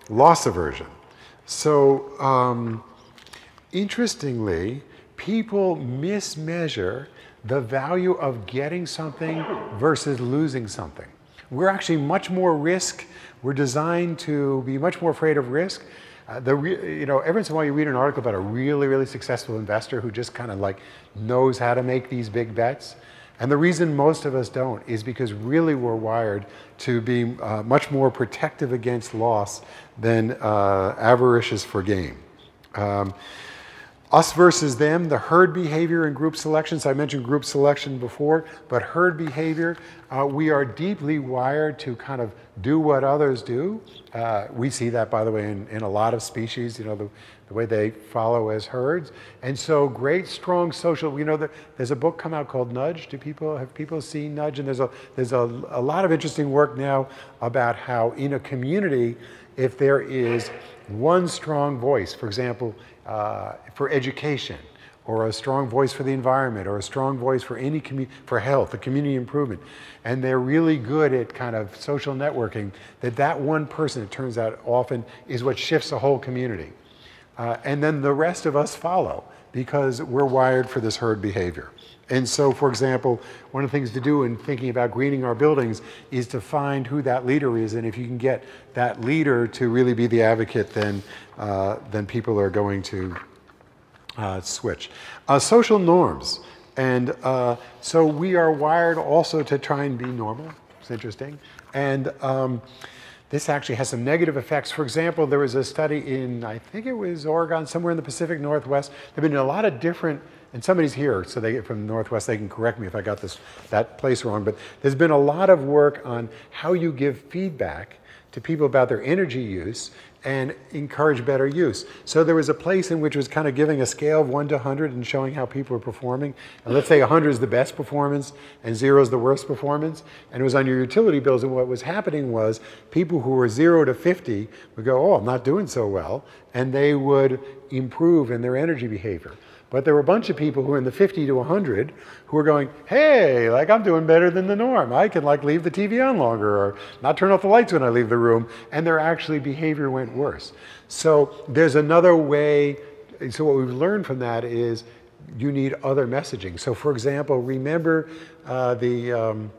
loss aversion. So interestingly, people mismeasure the value of getting something versus losing something. We're actually much more risk. We're designed to be much more afraid of risk. Every once in a while you read an article about a really, really successful investor who just kind of like knows how to make these big bets. And the reason most of us don't is because really we're wired to be much more protective against loss than avaricious for gain. Us versus them, the herd behavior and group selection. So I mentioned group selection before, but herd behavior, we are deeply wired to kind of do what others do. We see that, by the way, in a lot of species, the way they follow as herds. And so great, strong social, there's a book come out called Nudge. Have people seen Nudge? And there's a lot of interesting work now about how in a community, if there is one strong voice, for example, for education, or a strong voice for the environment, or a strong voice for for health, a community improvement, and they're really good at kind of social networking, that one person, it turns out often, is what shifts the whole community. And then the rest of us follow, because we're wired for this herd behavior. And so, for example, one of the things to do in thinking about greening our buildings is to find who that leader is, and if you can get that leader to really be the advocate, then people are going to switch. Social norms. And so we are wired also to try and be normal. It's interesting. And this actually has some negative effects. For example, there was a study in, I think it was Oregon, somewhere in the Pacific Northwest. There have been a lot of different, and somebody's here, so they get from the Northwest, they can correct me if I got that place wrong, but there's been a lot of work on how you give feedback to people about their energy use and encourage better use. So there was a place in which was kind of giving a scale of 1 to 100 and showing how people are performing. And let's say 100 is the best performance and 0 is the worst performance. And it was on your utility bills. And what was happening was people who were 0 to 50 would go, oh, I'm not doing so well. And they would improve in their energy behavior. But there were a bunch of people who were in the 50 to 100 who were going, hey, like I'm doing better than the norm. I can like leave the TV on longer or not turn off the lights when I leave the room. And their actually behavior went worse. So there's another way. So what we've learned from that is you need other messaging. So for example, remember the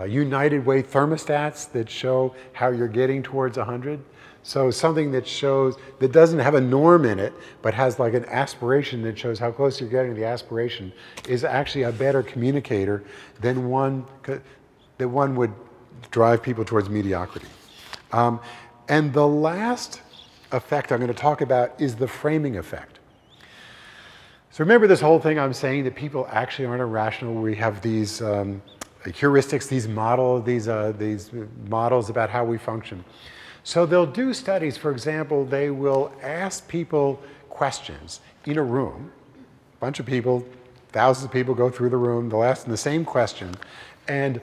United Way thermostats that show how you're getting towards 100? So something that shows, that doesn't have a norm in it, but has like an aspiration that shows how close you're getting to the aspiration, is actually a better communicator than one would drive people towards mediocrity. And the last effect I'm going to talk about is the framing effect. So remember this whole thing I'm saying that people actually aren't irrational. We have these heuristics, these models about how we function. So they'll do studies. For example, they will ask people questions in a room. A bunch of people, thousands of people go through the room. They'll ask them the same question. And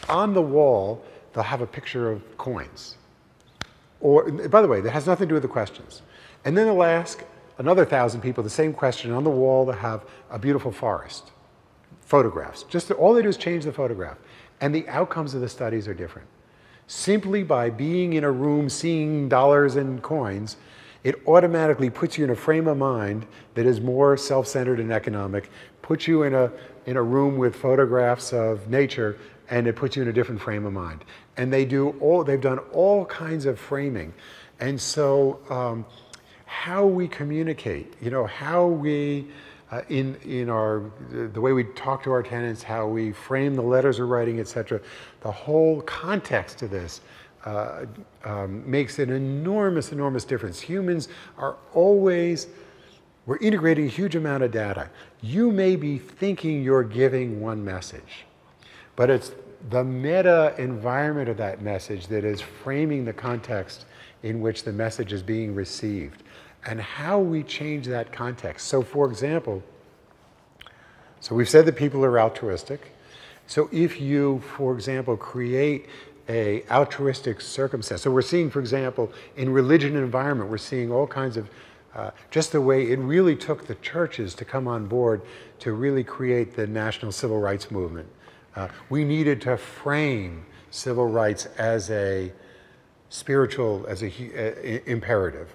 on the wall, they'll have a picture of coins. Or, by the way, that has nothing to do with the questions. And then they'll ask another 1,000 people the same question. On the wall, they'll have a beautiful forest, photographs. Just all they do is change the photograph. And the outcomes of the studies are different. Simply by being in a room, seeing dollars and coins, it automatically puts you in a frame of mind that is more self-centered and economic, puts you in a room with photographs of nature, and it puts you in a different frame of mind. And they've done all kinds of framing. And so how we communicate, how we, the way we talk to our tenants, how we frame the letters we're writing, etc. The whole context of this makes an enormous, enormous difference. Humans are always, we're integrating a huge amount of data. You may be thinking you're giving one message, but it's the meta environment of that message that is framing the context in which the message is being received. And how we change that context. So for example, so we've said that people are altruistic. So if you, for example, create a altruistic circumstance, so we're seeing, for example, in religion and environment, we're seeing all kinds of, just the way it really took the churches to come on board to really create the national civil rights movement. We needed to frame civil rights as a spiritual as a imperative.